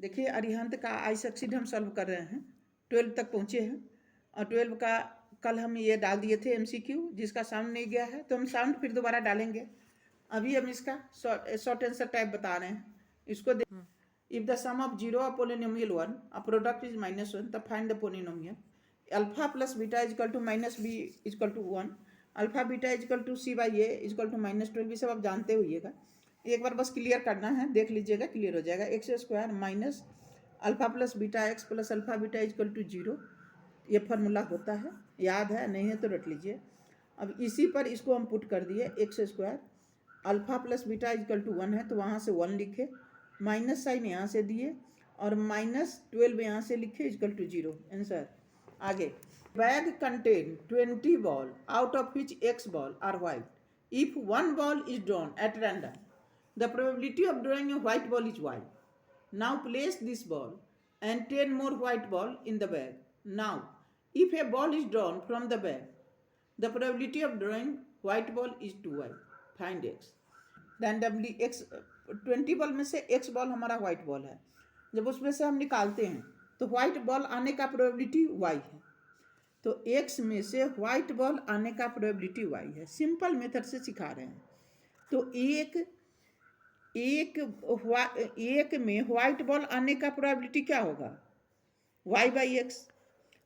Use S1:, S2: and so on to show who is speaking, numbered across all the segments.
S1: देखिए अरिहंत का I succeed हम सॉल्व कर रहे हैं, 12 तक पहुँचे हैं और 12 का कल हम ये डाल दिए थे MCQ, जिसका साउंड नहीं गया है तो हम साउंड फिर दोबारा डालेंगे। अभी हम इसका शॉर्ट आंसर टाइप बता रहे हैं, इसको if the sum of zero of polynomial 1 a product is -1 तब find the polynomial alpha plus beta is equal to -b is equal to 1, alpha beta is equal to c/a is equal to -12, ये सब आप जानते होइएगा। एक बार बस clear करना है, देख लीजिएगा क्लियर हो जाएगा। x² minus alpha plus beta x plus alpha beta is equal to 0, ये फार्मूला होता है, याद है नहीं है तो रट लीजिए। अब इसी पर इसको हम पुट कर दिए, x² alpha plus beta is equal to 1 है तो वहाँ से 1 लिखे, माइनस साइन यहाँ से दिए और -12 यहाँ से लिखे इक्वल टू 0, आंसर। आगे, bag contain 20 ball out of which x ball are white, if 1 ball is drawn at random the probability of drawing a white ball is y. Now place this ball and 10 more white ball in the bag. Now, if a ball is drawn from the bag, the probability of drawing white ball is 2y. Find x. Randomly x 20 ball में से x ball हमारा white ball है, जब उसमें से हम निकालते हैं तो व्हाइट बॉल आने का प्रोबेबिलिटी y है, तो x में से व्हाइट बॉल आने का प्रोबेबिलिटी y है। सिंपल मेथड से सिखा रहे हैं। तो एक में व्हाइट बॉल आने का प्रोबेबिलिटी क्या होगा, y/x।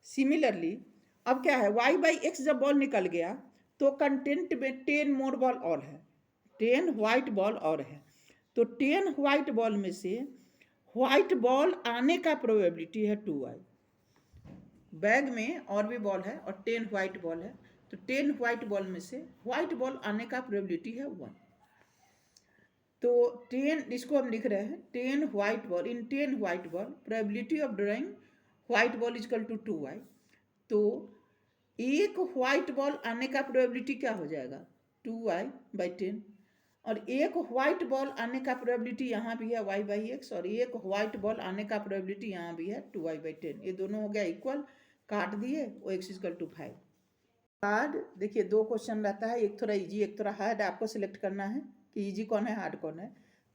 S1: सिमिलरली अब क्या है, y/x जब बॉल निकल गया तो कंटेंट में 10 मोर बॉल और है, 10 व्हाइट बॉल और है, तो 10 व्हाइट बॉल में से व्हाइट बॉल आने का प्रोबेबिलिटी है 2y। बैग में और भी बॉल है और 10 व्हाइट बॉल है, तो 10 व्हाइट बॉल में से व्हाइट बॉल आने का प्रोबेबिलिटी है 1। तो 10, इसको हम लिख रहे हैं 10 white ball in 10 white ball probability of drawing white ball is equal to 2y। तो एक व्हाइट बॉल आने का प्रोबेबिलिटी क्या हो जाएगा, 2y/10, और एक व्हाइट बॉल आने का प्रोबेबिलिटी यहाँ भी है y/x, और एक व्हाइट बॉल आने का प्रोबेबिलिटी यहाँ भी है 2y/10, ये दोनों हो गया इक्वल, काट दिए, वो x इक्वल टू 5। हार्ड, देखिए 2 क्वेश्चन रहता है, एक थोड़ा इजी एक थोड़ा हार्ड, आपको सिलेक्ट करना है कि इजी कौन है हार्ड कौन है।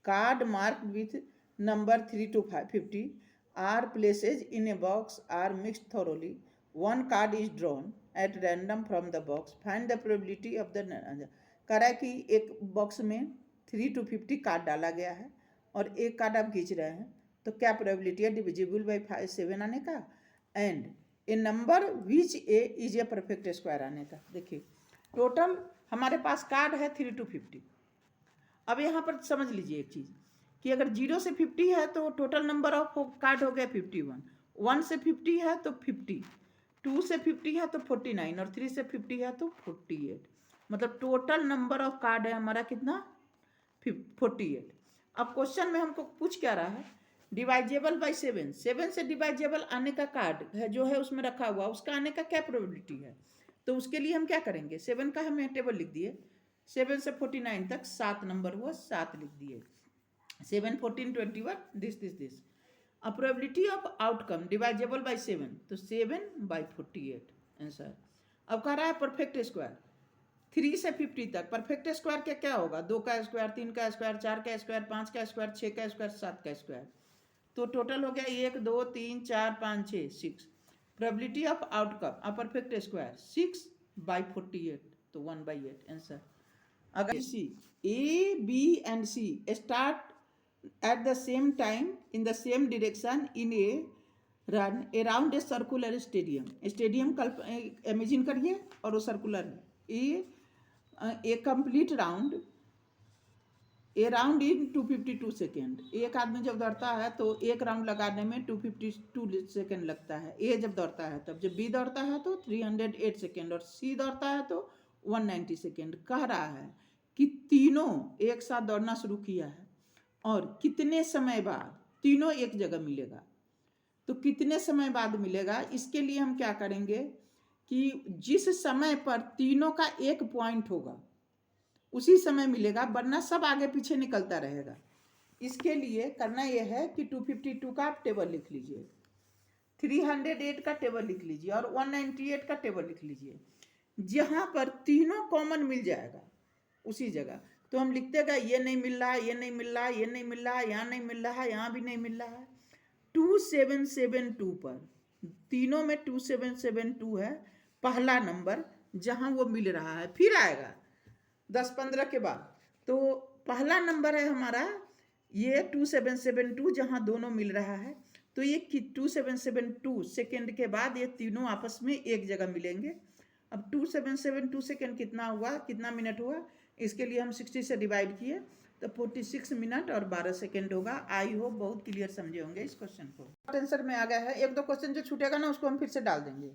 S1: Card mark with number 3 to 50 are places in a box are mixed thoroughly, 1 card is drawn at random from the box, find the probability of the. कह रहा है कि एक बॉक्स में 3 to 50 कार्ड डाला गया है और एक कार्ड आप खींच रहे हैं, तो क्या प्रोबेबिलिटी है डिविजिबल बाई 7 आने का, and A number which A is a perfect square आने का। देखिए टोटल हमारे पास कार्ड है 3 to 50। अब यहाँ पर समझ लीजिए एक चीज़ कि अगर 0 से 50 है तो टोटल नंबर ऑफ कार्ड हो गया 51, 1 से 50 है तो 50, 2 से 50 है तो 49 और 3 से 50 है तो 48, मतलब टोटल नंबर ऑफ कार्ड है हमारा कितना, 48। अब क्वेश्चन में हमको पूछ क्या रहा है, डिवाइजेबल बाई 7, 7 से डिवाइजेबल आने का कार्ड है जो है उसमें रखा हुआ, उसका आने का क्या प्रोबेबिलिटी है। तो उसके लिए हम क्या करेंगे, 7 का हमें टेबल लिख दिए, 7 से 49 तक 7 नंबर हुआ, 7 लिख दिए, 7, 14, 21, दिस। अब probability of outcome divisible by 7, तो 7/48 आंसर। अब कह रहा है परफेक्ट स्क्वायर 3 से 50 तक, परफेक्ट स्क्वायर क्या होगा, 2 का स्क्वायर, 3 का स्क्वायर, 4 का स्क्वायर, 5 का स्क्वायर, 6 का स्क्वायर, 7 का स्क्वायर, तो टोटल हो गया 1, 2, 3, 4, 5, 6, 6। Probability of outcome a perfect square 6/48, तो 1/8 आंसर। अगर C A B and C start at the same time in the same direction in a run around a circular stadium, stadium imagine करिए और वो circular a complete round, a round in 252 second. एक आदमी जब दौड़ता है तो एक राउंड लगाने में 252 सेकेंड लगता है, ए जब दौड़ता है तब, जब बी दौड़ता है तो 308 सेकेंड और सी दौड़ता है तो 190 सेकेंड। कह रहा है कि तीनों एक साथ दौड़ना शुरू किया है और कितने समय बाद तीनों एक जगह मिलेगा, तो कितने समय बाद मिलेगा, इसके लिए हम क्या करेंगे कि जिस समय पर तीनों का एक पॉइंट होगा उसी समय मिलेगा, वरना सब आगे पीछे निकलता रहेगा। इसके लिए करना यह है कि 252 का आप टेबल लिख लीजिए, 308 का टेबल लिख लीजिए और 198 का टेबल लिख लीजिए, जहाँ पर तीनों कॉमन मिल जाएगा उसी जगह। तो हम लिखते गए ये नहीं मिल रहा है, ये नहीं मिल रहा है, ये नहीं मिल रहा है, यहाँ नहीं मिल रहा है, यहाँ भी नहीं मिल रहा है, 2772 पर, तीनों में 2772 है पहला नंबर जहां वो मिल रहा है, फिर आएगा 10-15 के बाद। तो पहला नंबर है हमारा ये 2772 जहां दोनों मिल रहा है। तो ये 2772 सेकेंड के बाद ये तीनों आपस में एक जगह मिलेंगे। अब 2772 सेकेंड कितना हुआ, कितना मिनट हुआ, इसके लिए हम 60 से डिवाइड किए तो 46 मिनट और 12 सेकेंड होगा। आई होप बहुत क्लियर समझे होंगे इस क्वेश्चन को। आंसर में आ गया है। एक दो क्वेश्चन जो छूटेगा ना उसको हम फिर से डाल देंगे।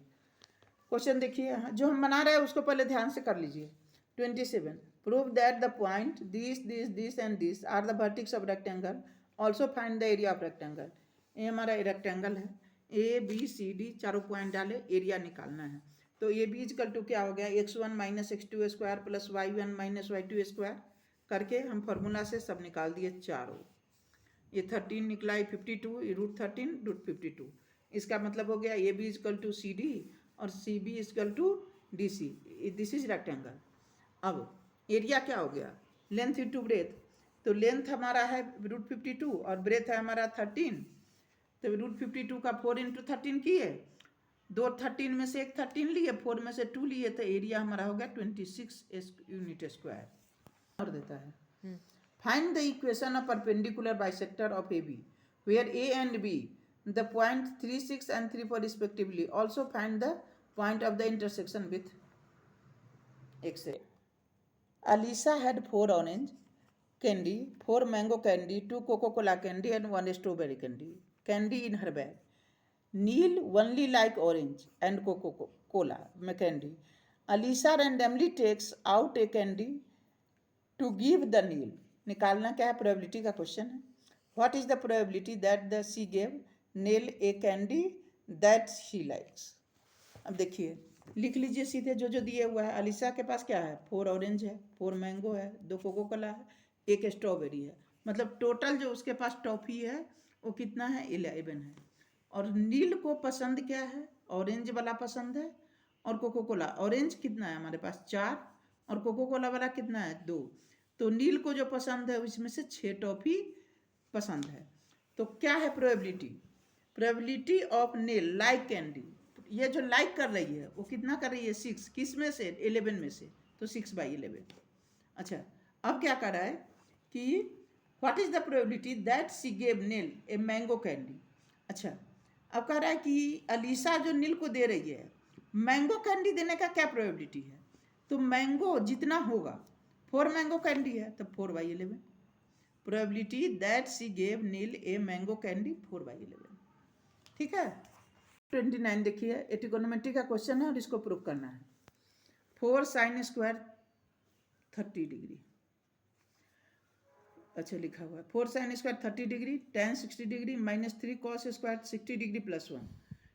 S1: क्वेश्चन देखिए, जो हम बना रहे हैं उसको पहले ध्यान से कर लीजिए। 27 prove that the point this and this are the vertex of rectangle, also find the area of rectangle. ये हमारा रेक्टेंगल है, ए बी सी डी चारों पॉइंट डाले, एरिया निकालना है। तो ए बी इजकल टू क्या हो गया, x1 minus x2 square plus y1 minus y2 square करके हम फॉर्मूला से सब निकाल दिए चारों। ये 13 निकला, ये 52, ये √13 √52। इसका मतलब हो गया A B equal to C D और C B equal to D C. This is rectangle. अब एरिया क्या हो गया, लेंथ इंटू ब्रेथ। तो लेंथ हमारा है √52 और ब्रेथ है हमारा 13। तो √52 का 4 इंटू 13 किए, दो 13 में से एक 13 लिए, 4 में से 2 लिए, तो एरिया हमारा हो गया 26 यूनिट स्क्वायर। और देता है find the equation of perpendicular bisector of A B where A and B the point 3, 6 and 3, 4 respectively. Also find the point of the intersection with x. Alisa had 4 orange candy, 4 mango candy, 2 Coca-Cola candy and 1 strawberry candy in her bag. Neil only like orange and Coca-Cola candy. Alisa randomly takes out a candy to give the Neil. निकालना क्या है, probability का question है। What is the probability that the C gave nail A candy that she likes. अब देखिए लिख लीजिए सीधे जो जो दिए हुआ है। अलीसा के पास क्या है, 4 ऑरेंज है, 4 मैंगो है, 2 कोको कोला है, 1 स्ट्रॉबेरी है। मतलब टोटल जो उसके पास टॉफी है वो कितना है, 11 है। और नील को पसंद क्या है, ऑरेंज वाला पसंद है और कोको कोला। ऑरेंज कितना है हमारे पास 4 और कोको कोला वाला कितना है 2। तो नील को जो पसंद है उसमें से 6 टॉफी पसंद है। तो क्या है probability, probability of Neel like candy. ये जो लाइक कर रही है वो कितना कर रही है, 6, किस में से, 11 में से, तो 6/11। अच्छा अब क्या कर रहा है कि what is the probability that she gave Neel a mango candy. अच्छा अब कह रहा है कि अलीसा जो नील को दे रही है मैंगो कैंडी देने का क्या प्रोबेबिलिटी है। तो मैंगो जितना होगा, 4 मैंगो कैंडी है तो 4/11। Probability that she gave Neel a mango candy 4/11। ठीक है। 29 देखिए, ये ट्रिगोनोमेट्री का क्वेश्चन है और इसको प्रूव करना है। 4 sin स्क्वायर 30 डिग्री। अच्छा लिखा हुआ है 4 sin square 30 degree, tan 60 degree, -3 cos square 60 degree +1।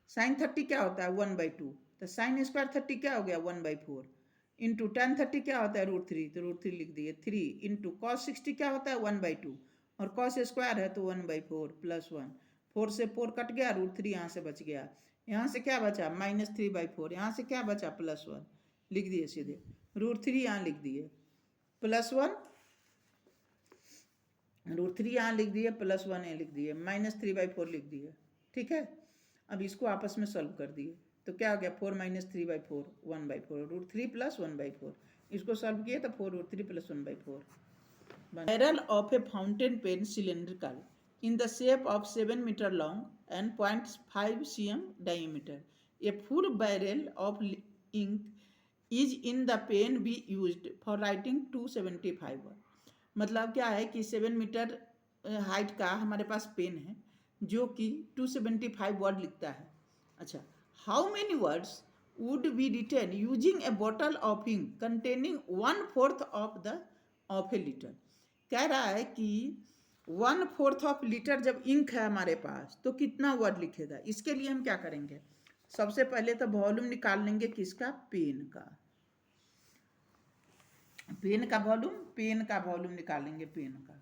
S1: sin 30 क्या होता है 1/2, तो sin स्क्वायर 30 क्या हो गया 1/4 इंटू tan 30 क्या होता है √3, तो √3 लिख दिए। 3 इंटू cos 60 क्या होता है 1/2 और cos स्क्वायर है तो 1/4 +1। 4 से 4 कट गया, √3 यहाँ से बच गया। यहाँ से क्या बचा -3/4, यहाँ से क्या बचा +1 लिख दिए सीधे। √3 यहाँ लिख दिए, +1 √3 यहाँ लिख दिए, +1 यहाँ लिख दिए, -3/4 लिख दिए। ठीक है। अब इसको आपस में सॉल्व कर दिए तो क्या हो गया 4 - 3/4 1/4, √3 + 1/4। इसको सॉल्व किए तो 4 √3 + 1/4। Barrel of a fountain pen cylindrical in the shape of 7 meter long and 0.5 cm diameter. A full barrel of ink is in the pen be used for writing 275 word. मतलब क्या है कि 7 मीटर हाइट का हमारे पास pen है जो कि 275 word लिखता है। अच्छा how many words would be written using a bottle of ink containing 1/4 of a litre. कह रहा है कि 1/4 ऑफ लीटर जब इंक है हमारे पास तो कितना वर्ड लिखेगा। इसके लिए हम क्या करेंगे, सबसे पहले तो वॉल्यूम निकाल लेंगे किसका, पेन का। पेन का वॉल्यूम निकालेंगे, पेन का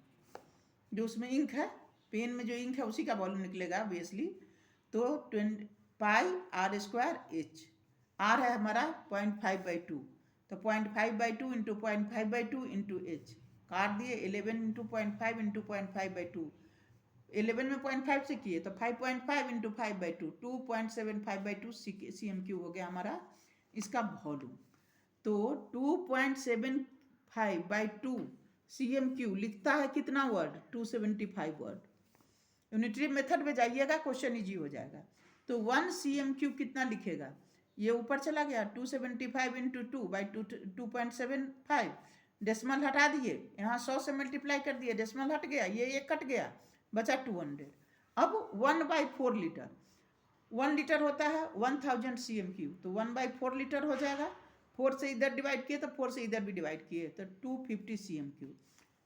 S1: जो उसमें इंक है, पेन में जो इंक है उसी का वॉल्यूम निकलेगा ऑब्वियसली। तो 20πr²h, r है हमारा 0.5/2, तो 0.5/2 इंटू 0.5/2 इंटू h काट दिए। 11 इंटू 0.5 इंटू 0.5/2 11 में 0.5 से किए तो 5.5 इंटू 5/2 2.75/2 cm³ हो गया हमारा इसका वॉल्यूम। तो 2.75/2 cm³ लिखता है कितना वर्ड? 275 वर्ड। यूनिटरी मेथड में जाइएगा, क्वेश्चन इजी हो जाएगा। तो 1 cm³ कितना लिखेगा? ये ऊपर चला गया 275 इंटू 2/2.75, डेसिमल हटा दिए, यहाँ 100 से मल्टीप्लाई कर दिए, डेसिमल हट गया, ये एक कट गया, बचा 200। अब 1/4 लीटर, 1 लीटर होता है 1000 cm³, तो 1/4 लीटर हो जाएगा। 4 से इधर डिवाइड किए तो 4 से इधर भी डिवाइड किए तो 250 cm³।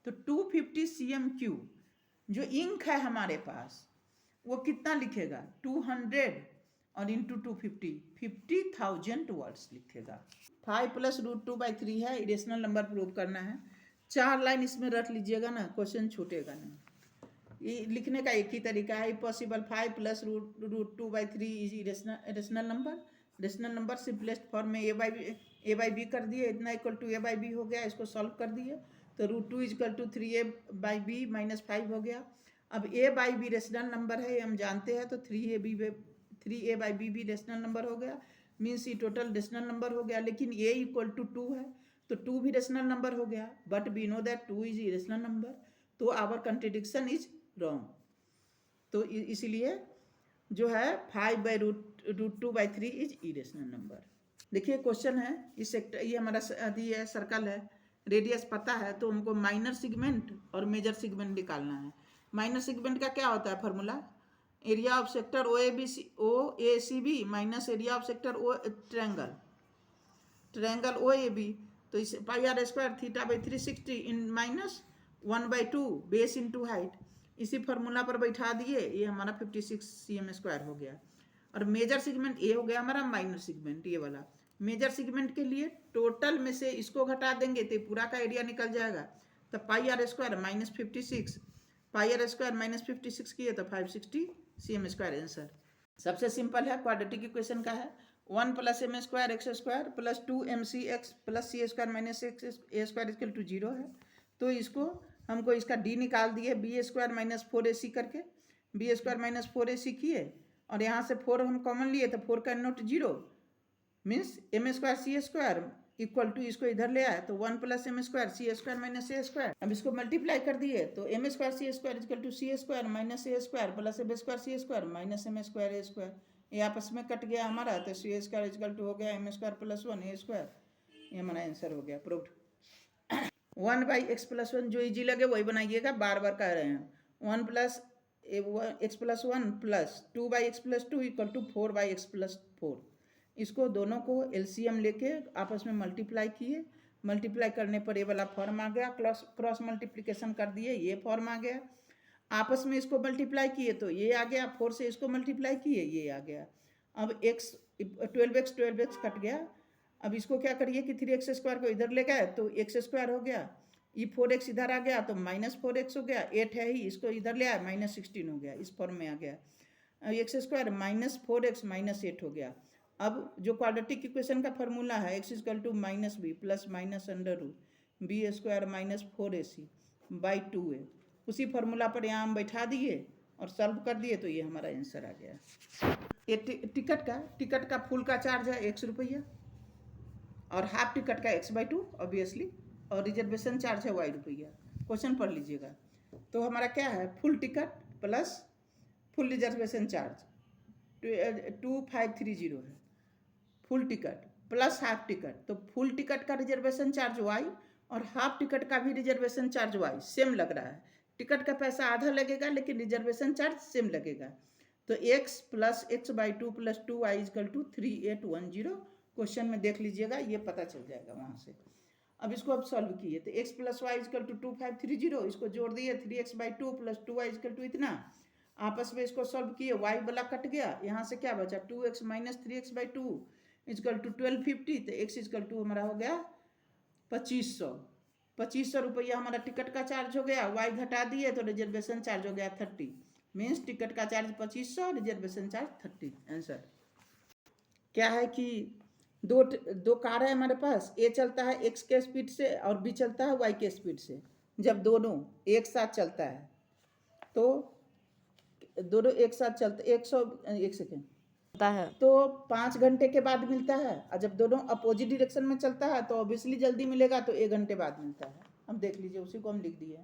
S1: तो 250 cm³ जो इंक है हमारे पास वो कितना लिखेगा? 200 और इंटू 250 50,000 वर्ड्स लिखेगा। 5 + √2/3 है, इरेशनल नंबर प्रूव करना है। 4 लाइन इसमें रख लीजिएगा ना, क्वेश्चन छूटेगा नहीं। ये लिखने का एक ही तरीका है, possible 5 + √2/3 is irrational number. Rational number simplest form में a/b कर दिए, इतना इक्वल टू a/b हो गया, इसको सॉल्व कर दिए तो √2 = 3a/b - 5 हो गया। अब a/b रेशनल नंबर है हम जानते हैं, तो 3a/b भी रेशनल नंबर हो गया, मीन्स ये टोटल रेशनल नंबर हो गया। लेकिन a = 2 है तो 2 भी रेशनल नंबर हो गया, but we know that 2 is irrational number, तो आवर कंट्रडिक्शन इज रॉन्ग। तो इसलिए जो है 5/√2/3 इज इरेशनल नंबर। देखिए क्वेश्चन है, इस सेक्टर ये हमारा है सर्कल है, रेडियस पता है, तो हमको माइनर सेगमेंट और मेजर सेगमेंट निकालना है। माइनर सेगमेंट का क्या होता है formula? Area of sector OACB minus area of sector triangle OAB, तो इसे πr² θ/360 इन माइनस 1/2 बेस इंटू हाइट, इसी फार्मूला पर बैठा दिए, ये हमारा 56 cm² हो गया। और मेजर सेगमेंट ये हो गया हमारा माइनर सेगमेंट, ये वाला। मेजर सेगमेंट के लिए टोटल में से इसको घटा देंगे तो पूरा का एरिया निकल जाएगा, तो πr² -56 πr² -56 किए तो 560 cm² आंसर। सबसे सिंपल है, क्वाड्रेटिक इक्वेशन का है। 1 + m² x² + 2mcx + c² - xa² = 0 है। तो इसको हमको इसका d निकाल दिए, b² - 4ac करके, b² - 4ac किए, और यहाँ से 4 हम कॉमन लिए तो 4 का note 0, means m² c² equal to, इसको इधर ले आए तो 1 + m² c² - a²। अब इसको मल्टीप्लाई कर दिए तो m² c² = c² - a² + ab² c² -m² a²। ये आपस में कट गया हमारा, तो c² = हो गया m² + 1 a²। ये हमारा आंसर हो गया, प्रूव्ड। 1/x + 1 जो इजी लगे वही बनाइएगा, बार बार कह रहे हैं। 1 + x + 1 + 2/x + 2 = 4/x + 4। इसको दोनों को एलसीएम लेके आपस में मल्टीप्लाई किए, मल्टीप्लाई करने पर ये वाला फॉर्म आ गया, क्रॉस मल्टीप्लिकेशन कर दिए, ये फॉर्म आ गया। आपस में इसको मल्टीप्लाई किए तो ये आ गया, 4 से इसको मल्टीप्लाई किए, ये आ गया। अब x 12x कट गया। अब इसको क्या करिए कि 3x² को इधर ले गए तो x² हो गया, ये 4x इधर आ गया तो -4x हो गया, 8 है ही, इसको इधर ले आया -16 हो गया, इस फॉर्म में आ गया। x² -4x -8 हो गया। अब जो क्वाड्रेटिक इक्वेशन का फॉर्मूला है, x = -b + -√b² - 4ac/2a, उसी फार्मूला पर यहाँ हम बैठा दिए और सॉल्व कर दिए, तो ये हमारा आंसर आ गया। ये टिकट का फुल का चार्ज है 100 रुपया, और हाफ टिकट का x/2 ऑब्वियसली, और रिजर्वेशन चार्ज है y रुपया। क्वेश्चन पढ़ लीजिएगा। तो हमारा क्या है, full ticket plus full reservation charge 2530 है, full ticket plus half ticket. तो फुल टिकट का रिजर्वेशन चार्ज y और हाफ टिकट का भी रिजर्वेशन चार्ज y सेम लग रहा है। टिकट का पैसा आधा लगेगा लेकिन रिजर्वेशन चार्ज सेम लगेगा। तो x + x/2 + 2y = 3810। क्वेश्चन में देख लीजिएगा, ये पता चल जाएगा वहाँ से। अब इसको अब सॉल्व किए तो x + y = 2530, इसको जोड़ दिए 3x/2 + 2y = इतना, आपस में इसको सॉल्व किए, y वाला कट गया, यहाँ से क्या बचा 2x - 3x/2 = 1250, तो x = हमारा हो गया 2500 रुपया हमारा टिकट का चार्ज हो गया। y घटा दिए तो रिजर्वेशन चार्ज हो गया 30, मीन्स टिकट का चार्ज 2500, रिजर्वेशन चार्ज 30। आंसर क्या है कि दो कार है हमारे पास, ए चलता है x के स्पीड से और बी चलता है y के स्पीड से। जब दोनों एक साथ चलता है तो दोनों एक साथ चलते 101 सेकेंड
S2: होता है
S1: तो 5 घंटे के बाद मिलता है, और जब दोनों अपोजिट डायरेक्शन में चलता है तो ऑब्वियसली जल्दी मिलेगा, तो 1 घंटे बाद मिलता है। हम देख लीजिए, उसी को हम लिख दिए।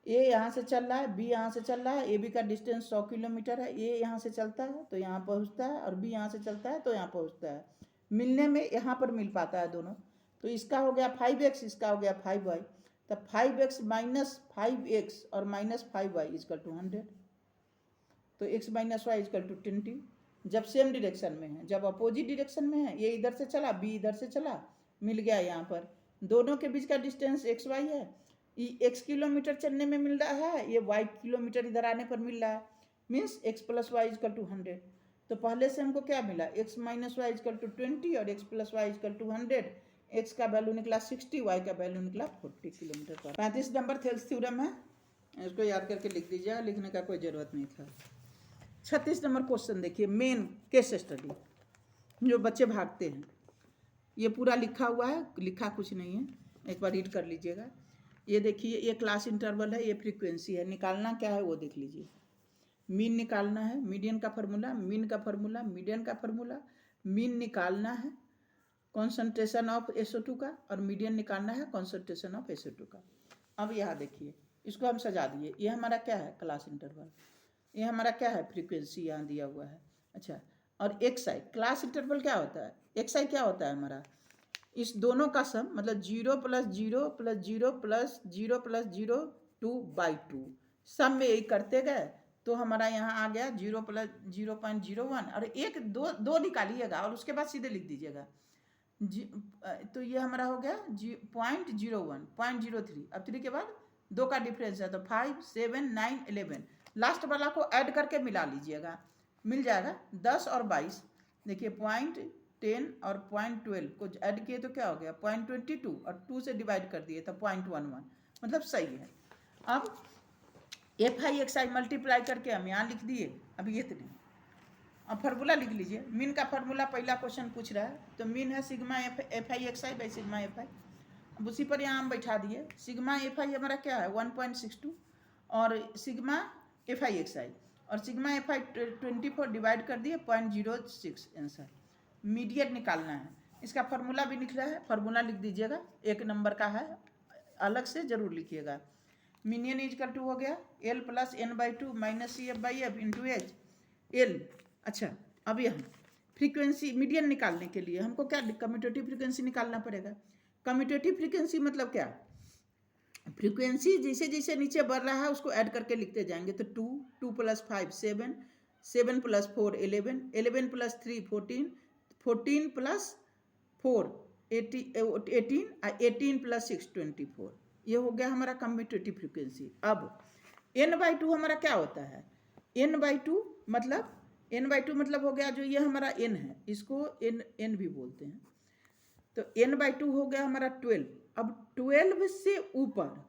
S1: ए यहाँ से चल रहा है, बी यहाँ से चल रहा है, ए बी का डिस्टेंस 100 किलोमीटर है। ए यहाँ से चलता है तो यहाँ पहुँचता है, और बी यहाँ से चलता है तो यहाँ पहुँचता है। मिलने में यहाँ पर मिल पाता है दोनों। तो इसका हो गया 5x, इसका हो गया 5y। तब 5x माइनस 5x और माइनस 5y इजकल टू 100। तो x minus y is equal to 20। जब सेम डायरेक्शन में है, जब अपोजिट डायरेक्शन में है, ये इधर से चला, बी इधर से चला, मिल गया यहाँ पर। दोनों के बीच का डिस्टेंस एक्स वाई है। ये x किलोमीटर चलने में मिल रहा है, ये y किलोमीटर इधर आने पर मिल रहा है। Means x plus y is equal to 100। तो पहले से हमको क्या मिला, x minus y is equal to 20 और x plus y is equal to 100। x का वैल्यू निकला 60, y का वैल्यू निकला 40 किलोमीटर पर। 35 नंबर थेल्स थ्योरम है, इसको याद करके लिख दीजिएगा, लिखने का कोई ज़रूरत नहीं था। 36 नंबर क्वेश्चन देखिए, मेन केस स्टडी, जो बच्चे भागते हैं। ये पूरा लिखा हुआ है, लिखा कुछ नहीं है, एक बार रीड कर लीजिएगा। ये देखिए, ये क्लास इंटरवल है, ये फ्रीक्वेंसी है। निकालना क्या है वो देख लीजिए। मीन निकालना है, मीडियन का फार्मूला, मीन का फार्मूला, मीडियन का फार्मूला। मीन निकालना है कॉन्सेंट्रेशन ऑफ SO2 का, और मीडियन निकालना है कॉन्सेंट्रेशन ऑफ SO2 का। अब यहाँ देखिए, इसको हम सजा दिए। ये हमारा क्या है, क्लास इंटरवल। ये हमारा क्या है, फ्रीक्वेंसी यहाँ दिया हुआ है। अच्छा, और एक्स आई, क्लास इंटरवल क्या होता है, एक्स आई क्या होता है हमारा, इस दोनों का सम, मतलब 0 प्लस 0 प्लस 0 प्लस 0 प्लस 0 2/2। सम में यही करते गए तो हमारा यहाँ आ गया 0 प्लस 0.01, और एक दो निकालिएगा और उसके बाद सीधे लिख दीजिएगा। तो ये हमारा हो गया 0.01, 0.03। अब 3 के बाद 2 का डिफरेंस है, तो 5, 7, 9, 11। लास्ट वाला को ऐड करके मिला लीजिएगा, मिल जाएगा 10 और 22। देखिए 0.10 और 0.12 को ऐड किए तो क्या हो गया 0.22, और 2 से डिवाइड कर दिए तो 0.11, मतलब सही है। अब FI/XI मल्टीप्लाई करके हम यहाँ लिख दिए। अब ये तो नहीं, अब फार्मूला लिख लीजिए। मीन का फार्मूला पहला क्वेश्चन पूछ रहा है, तो मीन है sigma FI/XI by sigma FI। अब उसी पर यहाँ हम बैठा दिए। सिग्मा FI हमारा क्या है 1.62, और सिग्मा FI/XI, और सिग्मा FI 24 डिवाइड कर दिए 0.06 आंसर। मीडियन निकालना है, इसका फार्मूला भी निकला है, फार्मूला लिख दीजिएगा, 1 नंबर का है, अलग से जरूर लिखिएगा। मीडियन इजकल टू हो गया L plus N/2 minus CF/F into H L। अच्छा, अब यहाँ फ्रीक्वेंसी मीडियन निकालने के लिए हमको क्या, कम्यूटेटिव फ्रीक्वेंसी निकालना पड़ेगा। कम्यूटेटिव फ्रीक्वेंसी मतलब क्या, फ्रीक्वेंसी जैसे जैसे नीचे बढ़ रहा है उसको ऐड करके लिखते जाएंगे। तो 2 plus 5 7, 7 plus 4 11, 11 plus 3 14, 14 plus 4 18, 18 plus 6 24। ये हो गया हमारा कम्यूटेटिव फ्रीक्वेंसी। अब N/2 हमारा क्या होता है, N/2 मतलब हो गया, जो ये हमारा N है इसको N भी बोलते हैं। तो N/2 हो गया हमारा 12। अब 12 से ऊपर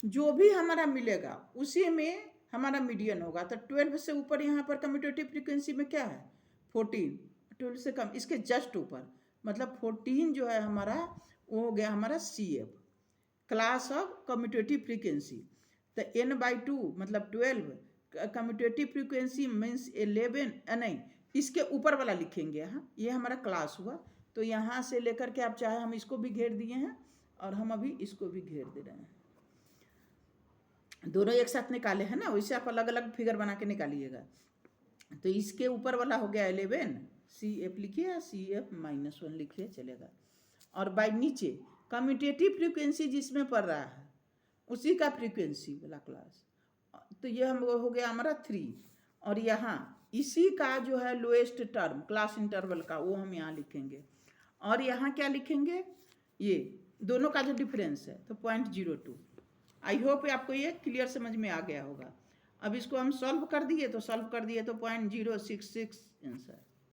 S1: जो भी हमारा मिलेगा उसी में हमारा मीडियन होगा। तो 12 से ऊपर यहाँ पर कम्यूटेटिव फ्रीक्वेंसी में क्या है 14, 12 से कम इसके जस्ट ऊपर, मतलब 14 जो है हमारा वो हो गया हमारा CF, class of commutative frequency. तो N/2 मतलब 12, कम्यूटेटिव फ्रीक्वेंसी मीन्स 11, नहीं इसके ऊपर वाला लिखेंगे। हाँ, ये हमारा क्लास हुआ। तो यहाँ से लेकर के आप चाहे हम इसको भी घेर दिए हैं, और हम अभी इसको भी घेर दे रहे हैं। दोनों एक साथ निकाले हैं ना, वैसे आप अलग अलग फिगर बना के निकालिएगा। तो इसके ऊपर वाला हो गया 11, CF लिखिए या CF-1 लिखिए चलेगा। और बाय नीचे कम्यूटेटिव फ्रीक्वेंसी जिसमें पड़ रहा है उसी का फ्रीक्वेंसी वाला क्लास, तो ये हम हो गया हमारा 3। और यहाँ इसी का जो है लोएस्ट टर्म क्लास इंटरवल का वो हम यहाँ लिखेंगे। और यहाँ क्या लिखेंगे, ये दोनों का जो डिफरेंस है तो 0.02। आई होप आपको ये क्लियर समझ में आ गया होगा। अब इसको हम सॉल्व कर दिए तो 0.066 आंसर।